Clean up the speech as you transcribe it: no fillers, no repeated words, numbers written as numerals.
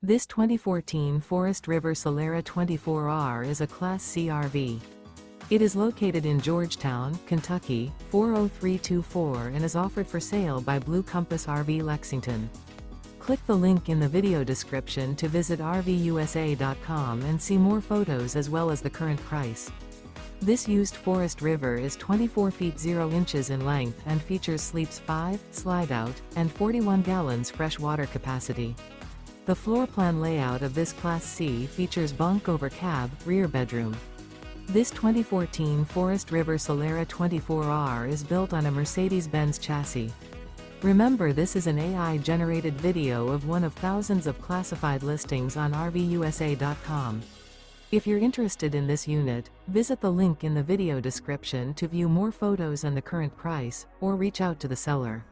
This 2014 Forest River Solera 24R is a Class C RV. It is located in Georgetown, Kentucky, 40324 and is offered for sale by Blue Compass RV Lexington. Click the link in the video description to visit RVUSA.com and see more photos as well as the current price. This used Forest River is 24 feet 0 inches in length and features sleeps 5, Slideout, and 41 gallons fresh water capacity. The floor plan layout of this Class C features bunk over cab, rear bedroom. This 2014 Forest River Solera 24R is built on a Mercedes Benz chassis. Remember, this is an AI-generated video of one of thousands of classified listings on RVUSA.com. If you're interested in this unit, visit the link in the video description to view more photos and the current price, or reach out to the seller.